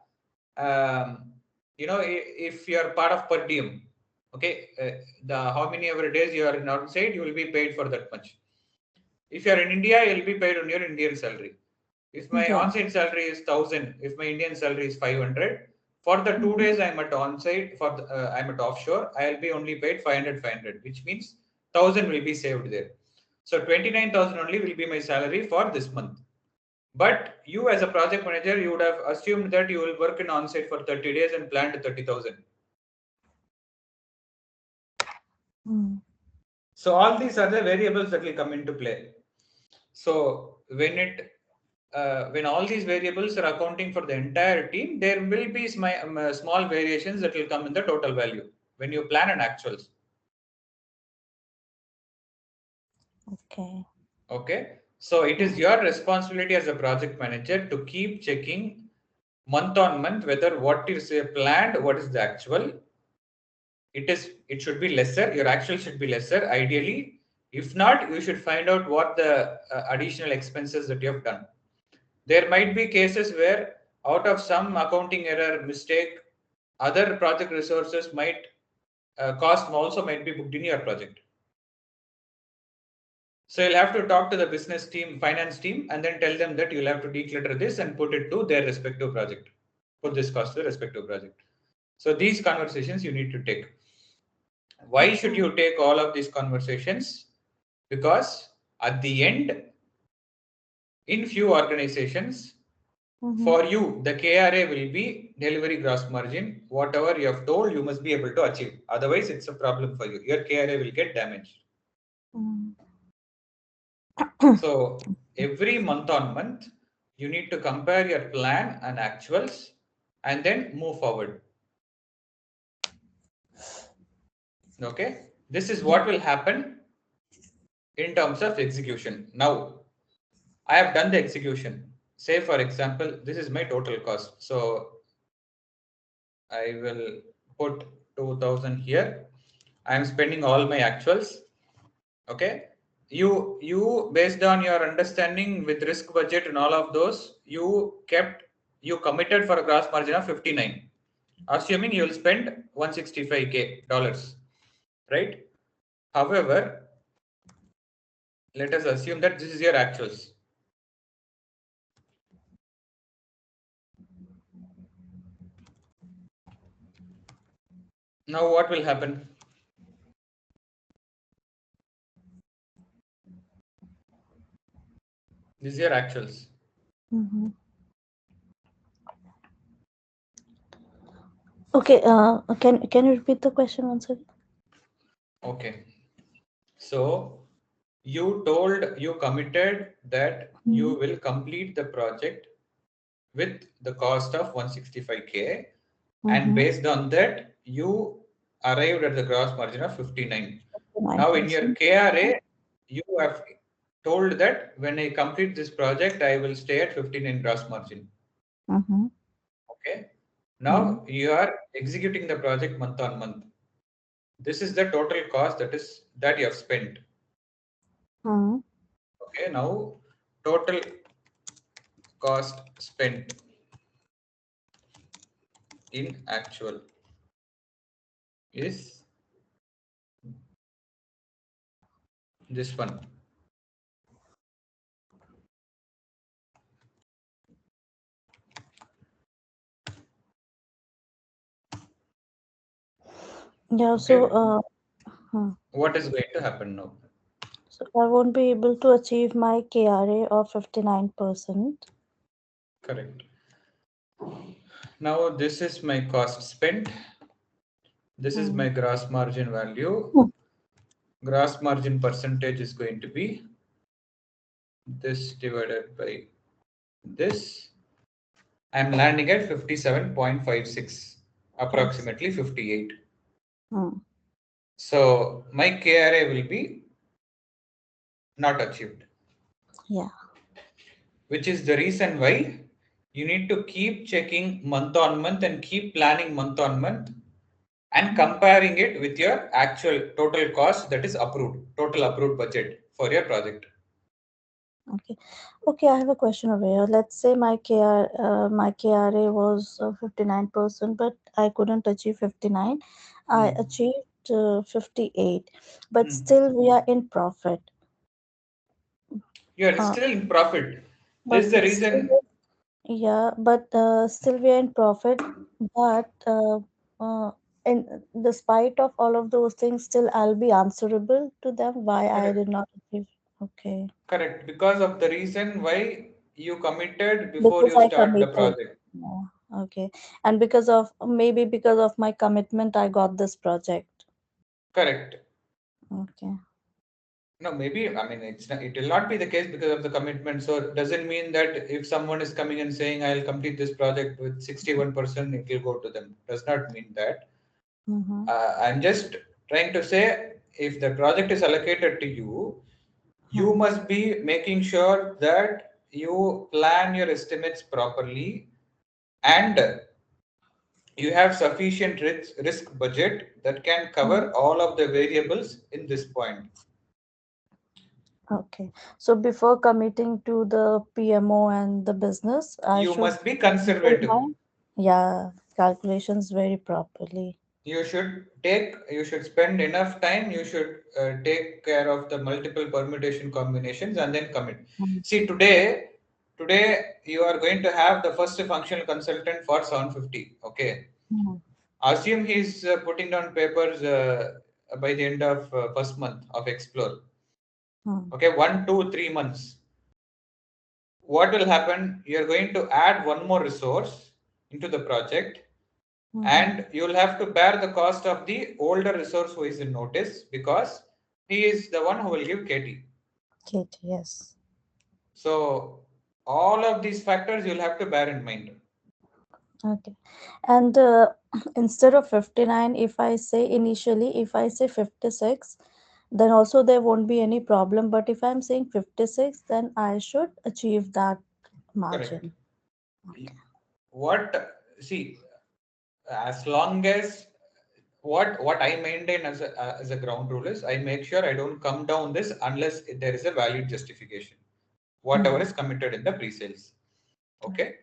[SPEAKER 1] If you are part of per diem, okay, the how many ever days you are in outside, you will be paid for that much. If you are in India, you will be paid on your Indian salary. If my
[SPEAKER 2] Yeah.
[SPEAKER 1] on-site salary is 1,000, if my Indian salary is 500, for the two
[SPEAKER 2] Mm-hmm.
[SPEAKER 1] days I'm at on-site, I'm at offshore, I'll be only paid 500, which means 1,000 will be saved there. So 29,000 only will be my salary for this month. But you as a project manager, you would have assumed that you will work in on-site for 30 days and planned 30,000.
[SPEAKER 2] Mm.
[SPEAKER 1] So all these are the variables that will come into play. So when all these variables are accounting for the entire team, there will be small variations that will come in the total value when you plan an actuals.
[SPEAKER 2] Okay.
[SPEAKER 1] Okay. So it is
[SPEAKER 2] Mm.
[SPEAKER 1] your responsibility as a project manager to keep checking month on month whether what is planned, what is the actual. It should be lesser. Your actual should be lesser, ideally. If not, you should find out what the additional expenses that you have done. There might be cases where, out of some accounting error mistake, other project resources might cost also might be booked in your project. So you'll have to talk to the business team, finance team, and then tell them that you'll have to declutter this and put it to their respective project. Put this cost to the respective project. So these conversations you need to take. Why should
[SPEAKER 2] Okay.
[SPEAKER 1] you take all of these conversations? Because at the end, in few organizations,
[SPEAKER 2] Mm-hmm.
[SPEAKER 1] for you, the KRA will be delivery gross margin. Whatever you have told, you must be able to achieve. Otherwise, it's a problem for you. Your KRA will get damaged.
[SPEAKER 2] Mm.
[SPEAKER 1] So every month on month, you need to compare your plan and actuals and then move forward. Okay. This is
[SPEAKER 2] Yeah.
[SPEAKER 1] what will happen in terms of execution. Now, I have done the execution. Say, for example, this is my total cost. So I will put 2,000 here. I am spending all my actuals. Okay. You based on your understanding with risk budget and all of those, you committed for a gross margin of 59, assuming you will spend 165K dollars, right? However, let us assume that this is your actuals. Now what will happen? This is your actuals.
[SPEAKER 2] Mm-hmm. Okay, can you repeat the question once again?
[SPEAKER 1] Okay. So you committed that
[SPEAKER 2] Mm-hmm.
[SPEAKER 1] you will complete the project with the cost of 165K, and
[SPEAKER 2] Mm-hmm.
[SPEAKER 1] based on that you arrived at the gross margin of 59. Now in your
[SPEAKER 2] 9%.
[SPEAKER 1] KRA you have told that when I complete this project I will stay at 59 gross margin.
[SPEAKER 2] Mm-hmm.
[SPEAKER 1] Okay.
[SPEAKER 2] Mm-hmm.
[SPEAKER 1] Now you are executing the project month on month. This is the total cost that you have spent.
[SPEAKER 2] Mm-hmm.
[SPEAKER 1] Okay. Now total cost spent in actual is this one.
[SPEAKER 2] Yeah,
[SPEAKER 1] Okay.
[SPEAKER 2] hmm.
[SPEAKER 1] What is going to happen now?
[SPEAKER 2] So I won't be able to achieve my KRA of 59%.
[SPEAKER 1] Correct. Now this is my cost spent. This is
[SPEAKER 2] Mm.
[SPEAKER 1] my gross margin value.
[SPEAKER 2] Hmm.
[SPEAKER 1] Gross margin percentage is going to be this divided by this. I'm landing at 57.56,
[SPEAKER 2] Yes.
[SPEAKER 1] approximately 58.
[SPEAKER 2] Mm.
[SPEAKER 1] So my KRA will be not achieved,
[SPEAKER 2] Yeah.
[SPEAKER 1] which is the reason why you need to keep checking month on month and keep planning month on month and
[SPEAKER 2] Mm.
[SPEAKER 1] comparing it with your actual total cost, that is approved, total approved budget for your project.
[SPEAKER 2] Okay. Okay, I have a question over here. Let's say my KRA was 59%, but I couldn't achieve 59. I
[SPEAKER 1] Hmm.
[SPEAKER 2] achieved 58, but
[SPEAKER 1] Hmm.
[SPEAKER 2] still we are in profit.
[SPEAKER 1] You are
[SPEAKER 2] Uh,
[SPEAKER 1] still in profit. This
[SPEAKER 2] but
[SPEAKER 1] is the
[SPEAKER 2] still,
[SPEAKER 1] reason.
[SPEAKER 2] yeah, but still we are in profit. But in the spite of all of those things, still I'll be answerable to them why I did
[SPEAKER 1] Correct.
[SPEAKER 2] not achieve. Okay.
[SPEAKER 1] Correct. Because of the reason why you committed before
[SPEAKER 2] Because
[SPEAKER 1] you
[SPEAKER 2] I
[SPEAKER 1] start the
[SPEAKER 2] committed.
[SPEAKER 1] project.
[SPEAKER 2] Yeah. Okay. And because of my commitment, I got this project.
[SPEAKER 1] Correct.
[SPEAKER 2] Okay.
[SPEAKER 1] No, maybe, I mean, it will not be the case because of the commitment. So it doesn't mean that if someone is coming and saying, I'll complete this project with 61%, it will go to them. Does not mean that.
[SPEAKER 2] Mm-hmm.
[SPEAKER 1] I'm just trying to say if the project is allocated to you, you
[SPEAKER 2] Hmm.
[SPEAKER 1] must be making sure that you plan your estimates properly and you have sufficient risk budget that can
[SPEAKER 2] Hmm.
[SPEAKER 1] cover all of the variables in this point.
[SPEAKER 2] Okay. So before committing to the PMO and the business, I
[SPEAKER 1] You
[SPEAKER 2] should
[SPEAKER 1] must be
[SPEAKER 2] do
[SPEAKER 1] conservative.
[SPEAKER 2] my, yeah, calculations very properly.
[SPEAKER 1] You should spend enough time. You should take care of the multiple permutation combinations and then commit.
[SPEAKER 2] Mm-hmm.
[SPEAKER 1] See, today you are going to have the first functional consultant for 750. Okay. Assume he's putting down papers by the end of first month of Explore.
[SPEAKER 2] Mm-hmm.
[SPEAKER 1] Okay, 1, 2, 3 months. What will happen? You're going to add one more resource into the project,
[SPEAKER 2] Mm-hmm.
[SPEAKER 1] and you'll have to bear the cost of the older resource who is in notice because he is the one who will give KT.
[SPEAKER 2] Kate, yes.
[SPEAKER 1] So, all of these factors you'll have to bear in mind.
[SPEAKER 2] Okay. And instead of 59, if I say initially, if I say 56, then also there won't be any problem. But if I'm saying 56, then I should achieve that
[SPEAKER 1] Correct.
[SPEAKER 2] margin. Okay.
[SPEAKER 1] What, see, as long as what I maintain as a ground rule is I make sure I don't come down this unless there is a valid justification, whatever is committed in the pre-sales. Okay.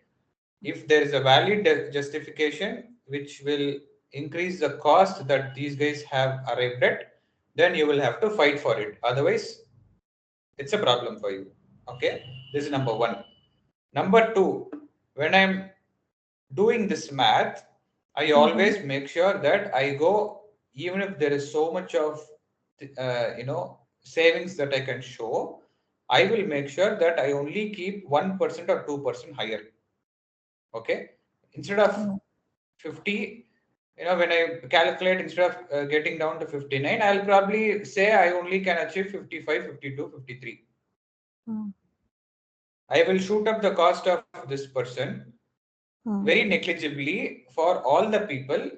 [SPEAKER 1] If there is a valid justification which will increase the cost that these guys have arrived at, then you will have to fight for it. Otherwise, it's a problem for you. Okay. This is number one. Number two, when I'm doing this math, I always make sure that I go, even if there is so much of savings that I can show, I will make sure that I only keep 1% or 2% higher. Okay, instead of 50, when I calculate, instead of getting down to 59, I'll probably say I only can achieve 55, 52, 53. I will shoot up the cost of this person very negligibly for all the people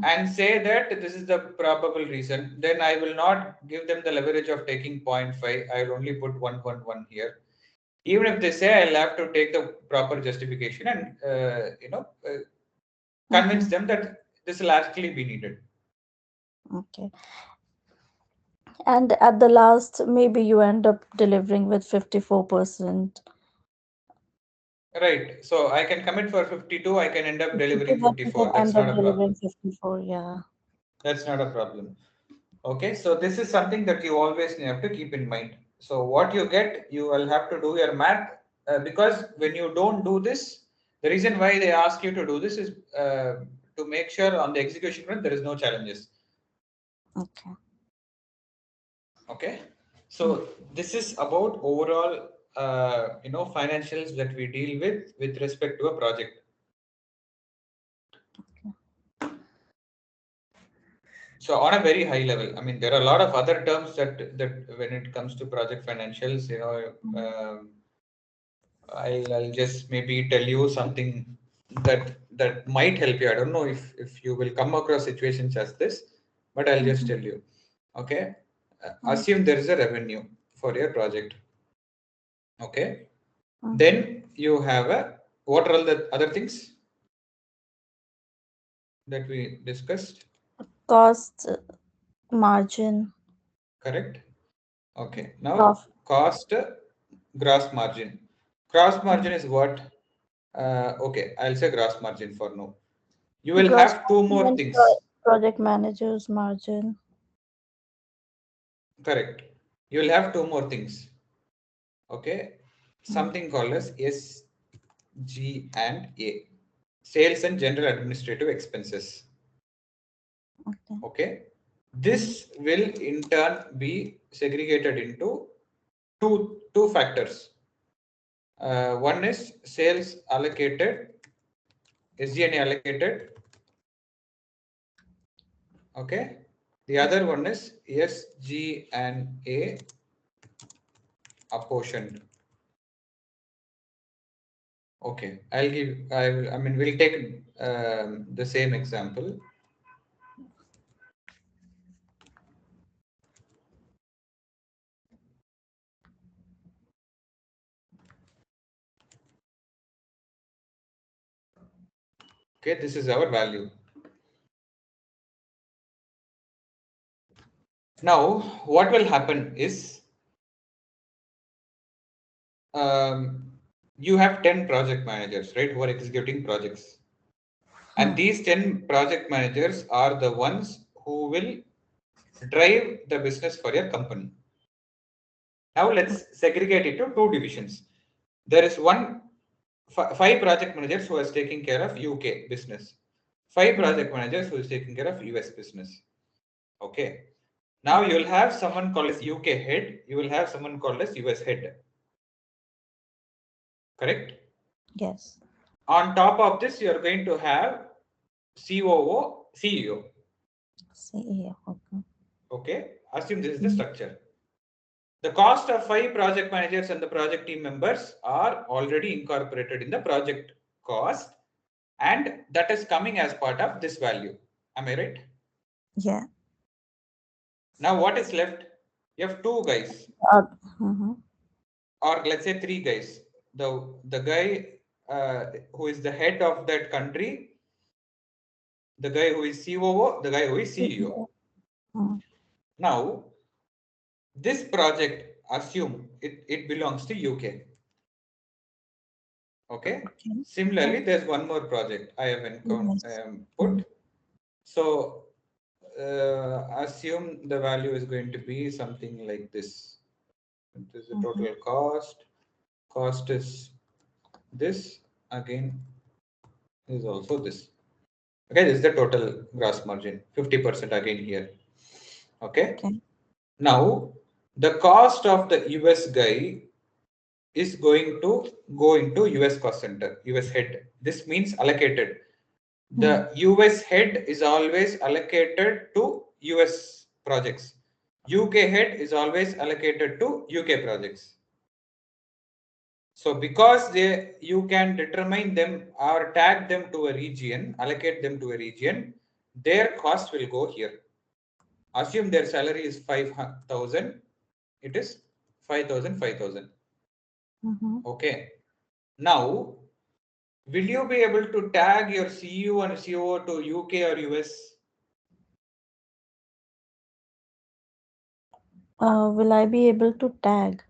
[SPEAKER 1] and say that this is the probable reason. Then I will not give them the leverage of taking 0.5. I will only put 1.1 here. Even if they say, I'll have to take the proper justification and convince them that this will actually be needed.
[SPEAKER 2] Okay. And at the last, maybe you end up delivering with 54%.
[SPEAKER 1] Right. So I can commit for 52. I can end up
[SPEAKER 2] 52,
[SPEAKER 1] delivering
[SPEAKER 2] but you can
[SPEAKER 1] 54. That's
[SPEAKER 2] end up
[SPEAKER 1] not a
[SPEAKER 2] delivering
[SPEAKER 1] problem.
[SPEAKER 2] 54, yeah.
[SPEAKER 1] That's not a problem. Okay. So this is something that you always have to keep in mind. So what you get, you will have to do your math, because when you don't do this, the reason why they ask you to do this is to make sure on the execution front there is no challenges.
[SPEAKER 2] Okay.
[SPEAKER 1] Okay. So this is about overall, financials that we deal with respect to a project. So on a very high level, I mean, there are a lot of other terms that when it comes to project financials, I'll just maybe tell you something that might help you. I don't know if you will come across situations as this, but I'll just tell you. Okay, assume there is a revenue for your project. Okay, then you have a, what are all the other things that we discussed?
[SPEAKER 2] Cost, margin,
[SPEAKER 1] Correct. Okay, now
[SPEAKER 2] profit.
[SPEAKER 1] cost, gross margin. Gross margin is what? Okay, I'll say gross margin for now. You will
[SPEAKER 2] Gross
[SPEAKER 1] have two
[SPEAKER 2] margin
[SPEAKER 1] more
[SPEAKER 2] and
[SPEAKER 1] things.
[SPEAKER 2] project manager's margin.
[SPEAKER 1] Correct. You will have two more things. Okay,
[SPEAKER 2] Mm,
[SPEAKER 1] something called as SG and A, sales and general administrative expenses.
[SPEAKER 2] okay.
[SPEAKER 1] Okay, this will in turn be segregated into two factors. One is sales allocated, SG&A allocated. Okay, the other one is SG and A apportioned. Okay, I mean, we'll take the same example. Okay, this is our value. Now, what will happen is, you have 10 project managers, right, who are executing projects. And these 10 project managers are the ones who will drive the business for your company. Now, let's segregate it to two divisions. There is five project managers who is taking care of UK business, five project managers who is taking care of US business. Okay. Now you will have someone called as UK head, you will have someone called as US head. Correct?
[SPEAKER 2] Yes.
[SPEAKER 1] On top of this, you are going to have COO, CEO.
[SPEAKER 2] CEO. Okay.
[SPEAKER 1] Okay. Assume this is the structure. The cost of five project managers and the project team members are already incorporated in the project cost, and that is coming as part of this value. Am I right?
[SPEAKER 2] Yeah.
[SPEAKER 1] Now, what is left? You have two guys,
[SPEAKER 2] Uh, mhm.
[SPEAKER 1] or let's say three guys. The guy who is the head of that country, the guy who is COO, the guy who is CEO. Now, this project, assume it belongs to UK. Okay. Similarly, there's one more project I have put. So assume the value is going to be something like this. This is the total cost. Cost is this. Again, is also this. Okay, this is the total gross margin. 50% again here. Okay. Now, the cost of the US guy is going to go into US cost center, US head. This means allocated. The US head is always allocated to US projects. UK head is always allocated to UK projects. So because you can determine them or tag them to a region, allocate them to a region, their cost will go here. Assume their salary is 5,000. It is 5,000, 5,000. Okay. Now, will you be able to tag your CEO and COO to UK or US?
[SPEAKER 2] Will I be able to tag?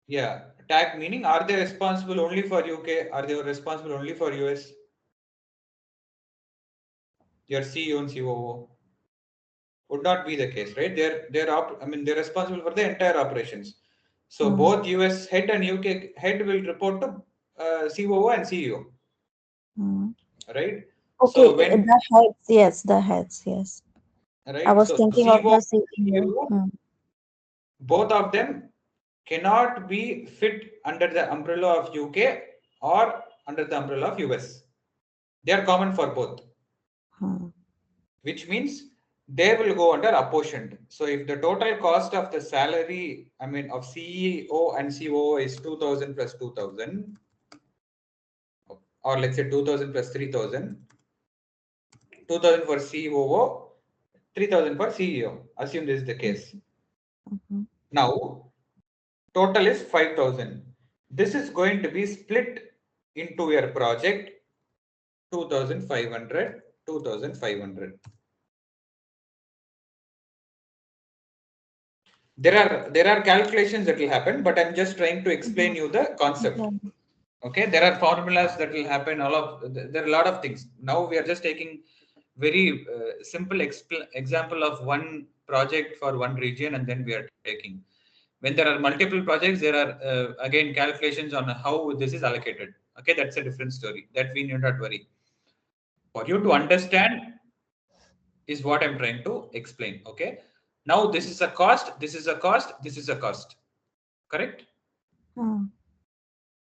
[SPEAKER 1] Yeah, tag meaning are they responsible only for UK? Are they responsible only for US? Your CEO and COO would not be the case, right? They're responsible for the entire operations. So both US head and UK head will report to COO and CEO, right?
[SPEAKER 2] Okay,
[SPEAKER 1] So when
[SPEAKER 2] the heads, yes, the heads, yes. I
[SPEAKER 1] right,
[SPEAKER 2] was
[SPEAKER 1] so
[SPEAKER 2] thinking of
[SPEAKER 1] CEO
[SPEAKER 2] the
[SPEAKER 1] and
[SPEAKER 2] CEO.
[SPEAKER 1] CEO, both of them cannot be fit under the umbrella of UK or under the umbrella of US. They are common for both, which means they will go under apportioned. So if the total cost of the salary, of CEO and COO is 2,000 plus 2,000, or let's say 2,000 plus 3,000, 2,000 for COO, 3,000 for CEO. Assume this is the case. Now, total is 5,000. This is going to be split into your project 2,500, 2,500. There are calculations that will happen, but I'm just trying to explain you the concept. Okay, there are formulas that will happen. There are a lot of things. Now we are just taking very simple example of one project for one region, and then we are taking. When there are multiple projects, there are again calculations on how this is allocated. Okay, that's a different story. That we need not worry. For you to understand is what I'm trying to explain. Okay. Now this is a cost, this is a cost, this is a cost. Correct?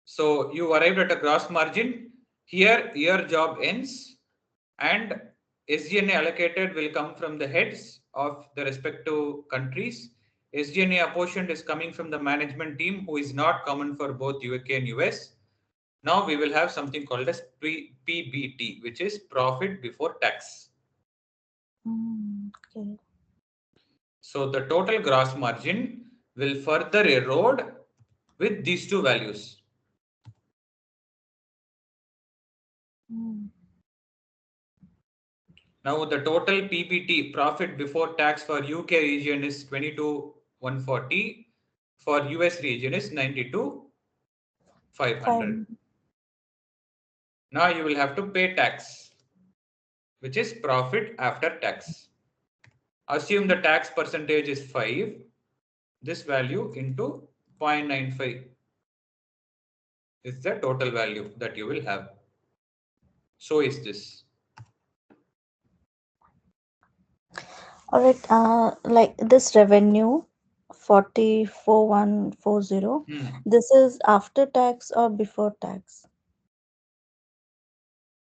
[SPEAKER 1] So you arrived at a gross margin. Here your job ends and SG&A allocated will come from the heads of the respective countries. SG&A apportioned is coming from the management team, who is not common for both UK and US. Now we will have something called as PBT, which is profit before tax.
[SPEAKER 2] Okay.
[SPEAKER 1] So the total gross margin will further erode with these two values. Now the total PBT, profit before tax, for UK region is 22,140. For US region is 92,500. Now you will have to pay tax, which is profit after tax. Assume the tax percentage is 5. This value into 0.95 is the total value that you will have. So is this.
[SPEAKER 2] All right. Like this revenue, 44,140. This is after tax or before tax?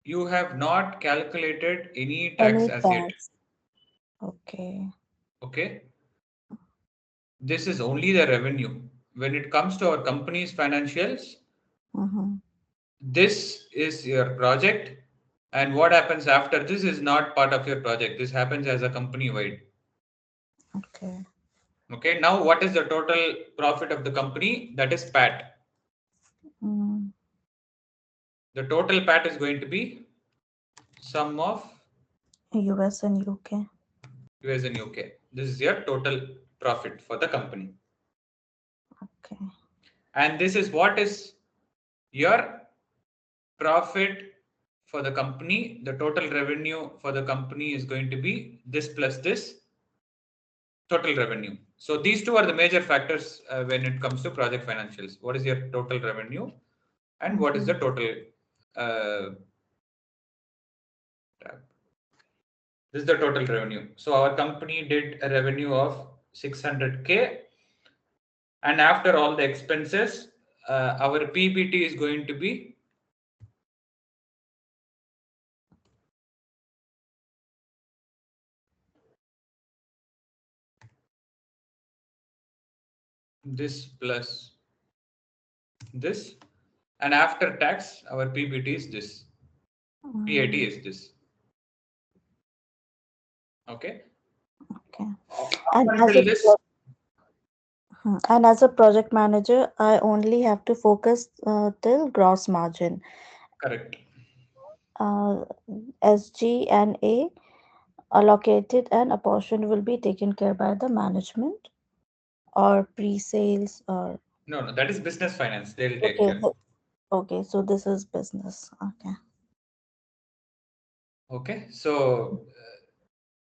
[SPEAKER 1] You have not calculated any tax as yet.
[SPEAKER 2] Okay.
[SPEAKER 1] Okay. This is only the revenue. When it comes to our company's financials, this is your project, and what happens after this is not part of your project. This happens as a company wide.
[SPEAKER 2] Okay.
[SPEAKER 1] Okay. Now, what is the total profit of the company? That is PAT. The total PAT is going to be sum of
[SPEAKER 2] US and UK.
[SPEAKER 1] US and UK. This is your total profit for the company.
[SPEAKER 2] Okay.
[SPEAKER 1] And this is what is your profit for the company. The total revenue for the company is going to be this plus this total revenue. So these two are the major factors when it comes to project financials. What is your total revenue and what is
[SPEAKER 2] Mm-hmm.
[SPEAKER 1] the total uh, this is the total revenue. So our company did a revenue of 600K, and after all the expenses, our PBT is going to be this plus this, and after tax, our PBT is this. PAT
[SPEAKER 2] Mm,
[SPEAKER 1] is this. Okay.
[SPEAKER 2] okay.
[SPEAKER 1] Up
[SPEAKER 2] And as a
[SPEAKER 1] until this,
[SPEAKER 2] and as a project manager, I only have to focus till gross margin.
[SPEAKER 1] correct.
[SPEAKER 2] Uh, SG and A allocated and a portion will be taken care by the management or pre-sales or
[SPEAKER 1] No, no, that is business finance. They'll take
[SPEAKER 2] okay.
[SPEAKER 1] care.
[SPEAKER 2] Okay, so this is business. Okay.
[SPEAKER 1] Okay. So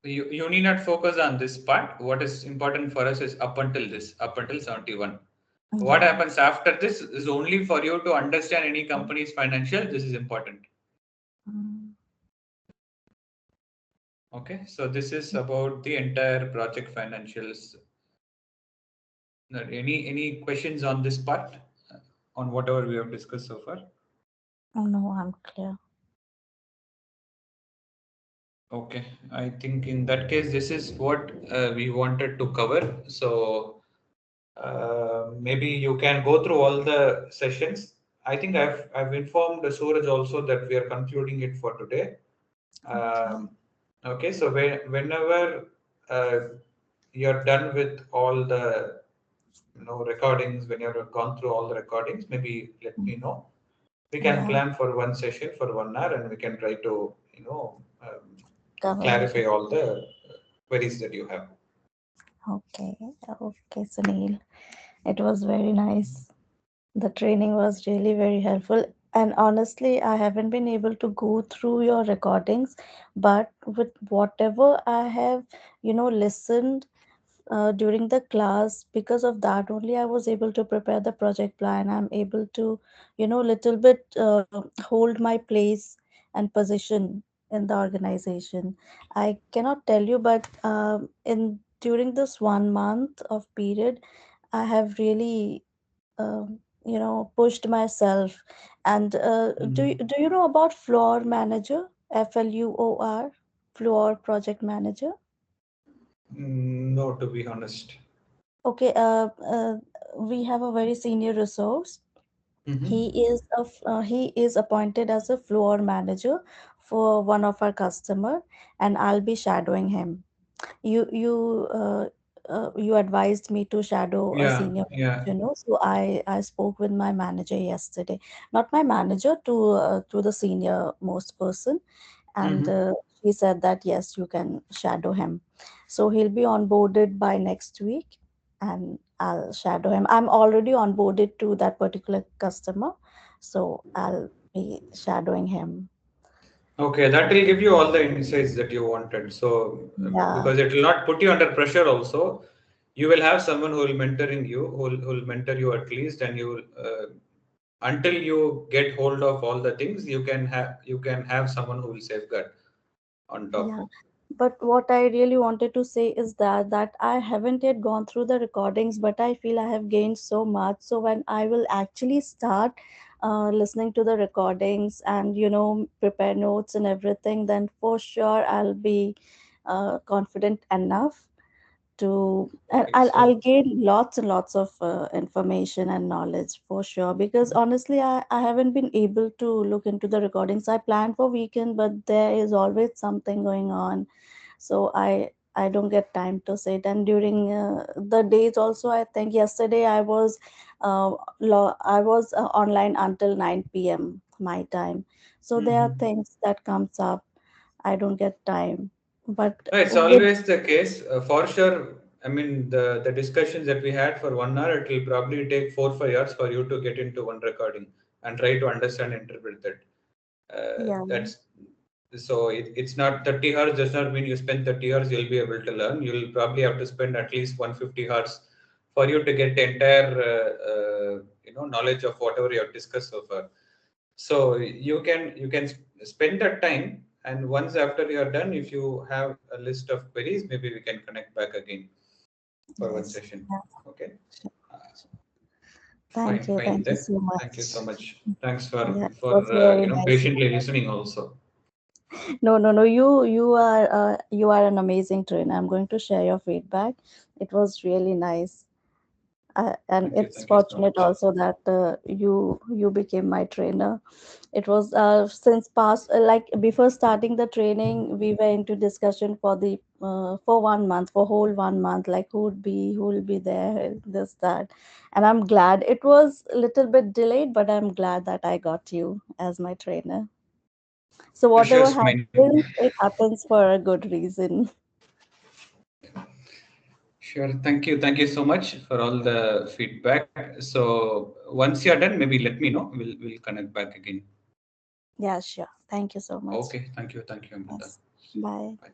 [SPEAKER 1] you need not focus on this part. What is important for us is up until this, up until 71. What
[SPEAKER 2] Yeah.
[SPEAKER 1] happens after this is only for you to understand any company's financial. This is important.
[SPEAKER 2] Mm,
[SPEAKER 1] Okay. So this is about the entire project financials. Now, any questions on this part, on whatever we have discussed so far?
[SPEAKER 2] no, I'm clear.
[SPEAKER 1] Okay, I think in that case, this is what we wanted to cover. So maybe you can go through all the sessions. I think I've informed Suraj also that we are concluding it for today.
[SPEAKER 2] Okay.
[SPEAKER 1] Okay, so whenever uh, you're done with all the recordings, when you've gone through all the recordings, maybe let me
[SPEAKER 2] Mhm.
[SPEAKER 1] know. We can
[SPEAKER 2] Yeah.
[SPEAKER 1] plan for one session for 1 hour, and we can try to
[SPEAKER 2] Cover
[SPEAKER 1] clarify
[SPEAKER 2] everything.
[SPEAKER 1] all the queries that you have.
[SPEAKER 2] Okay. Okay, Sunil. It was very nice. The training was really very helpful. And honestly, I haven't been able to go through your recordings, but with whatever I have, listened during the class, because of that only I was able to prepare the project plan. I'm able to little bit hold my place and position in the organization. I cannot tell you, but in during this 1 month of period, I have really pushed myself. And
[SPEAKER 1] Mhm.
[SPEAKER 2] do you know about floor manager, FLUOR, floor project manager?
[SPEAKER 1] No, to be honest.
[SPEAKER 2] Okay, we have a very senior resource.
[SPEAKER 1] Mm-hmm.
[SPEAKER 2] He is appointed as a floor manager for one of our customer, and I'll be shadowing him. You advised me to shadow a
[SPEAKER 1] Yeah,
[SPEAKER 2] senior
[SPEAKER 1] yeah.
[SPEAKER 2] manager, no? So I spoke with my manager yesterday, not my manager, to the senior most person, and
[SPEAKER 1] Mm-hmm.
[SPEAKER 2] she said that yes, you can shadow him. So he'll be onboarded by next week, and I'll shadow him. I'm already onboarded to that particular customer, so I'll be shadowing him.
[SPEAKER 1] Okay, that will give you all the insights that you wanted. So,
[SPEAKER 2] Yeah.
[SPEAKER 1] because it will not put you under pressure, also, you will have someone who will mentoring you, who will mentor you at least, and you will, until you get hold of all the things, you can have someone who will safeguard on top.
[SPEAKER 2] Yeah, but what I really wanted to say is that I haven't yet gone through the recordings, but I feel I have gained so much. So when I will actually start listening to the recordings and prepare notes and everything, then for sure I'll be confident enough to, and
[SPEAKER 1] Okay,
[SPEAKER 2] I'll
[SPEAKER 1] so
[SPEAKER 2] gain lots and lots of information and knowledge for sure, because honestly I haven't been able to look into the recordings. I planned for weekend, but there is always something going on, so I don't get time to sit. And during the days also, I think yesterday I was online until 9 p.m. my time, so there are
[SPEAKER 1] mhm.
[SPEAKER 2] things that comes up. I don't get time. But
[SPEAKER 1] No, it's
[SPEAKER 2] with
[SPEAKER 1] always the case. For sure, I mean, the discussions that we had for 1 hour, it will probably take 4 5 hours for you to get into one recording and try to understand and interpret that.
[SPEAKER 2] yeah,
[SPEAKER 1] That's so it's not 30 hours does not mean you spend 30 hours you'll be able to learn. You'll probably have to spend at least 150 hours for you to get the entire knowledge of whatever you have discussed so far. So you can spend that time, and once after you are done, if you have a list of queries, maybe we can connect back again for one
[SPEAKER 2] yes,
[SPEAKER 1] session.
[SPEAKER 2] yeah,
[SPEAKER 1] Okay.
[SPEAKER 2] sure.
[SPEAKER 1] Uh,
[SPEAKER 2] Thank you.
[SPEAKER 1] fine
[SPEAKER 2] Thank you
[SPEAKER 1] then.
[SPEAKER 2] so
[SPEAKER 1] Thank you so
[SPEAKER 2] much.
[SPEAKER 1] much. Thanks
[SPEAKER 2] Yeah, it
[SPEAKER 1] for
[SPEAKER 2] was very nice.
[SPEAKER 1] patiently listening also.
[SPEAKER 2] No, no, no. You are an amazing trainer. I'm going to share your feedback. It was really nice. And it's
[SPEAKER 1] Thank you so
[SPEAKER 2] fortunate
[SPEAKER 1] much.
[SPEAKER 2] also that you became my trainer. It was since past like before starting the training, we were into discussion for the for 1 month, for whole 1 month, like who will be there, this that, and I'm glad it was a little bit delayed, but I'm glad that I got you as my trainer. So whatever
[SPEAKER 1] Precious mine.
[SPEAKER 2] happens, it happens for a good reason.
[SPEAKER 1] Sure. Thank you so much for all the feedback. So once you're done, maybe let me know. We'll connect back again.
[SPEAKER 2] Yeah, sure. Thank you so much.
[SPEAKER 1] Okay. Thank you. Thank you, Amrita.
[SPEAKER 2] Yes. Bye.
[SPEAKER 1] Bye.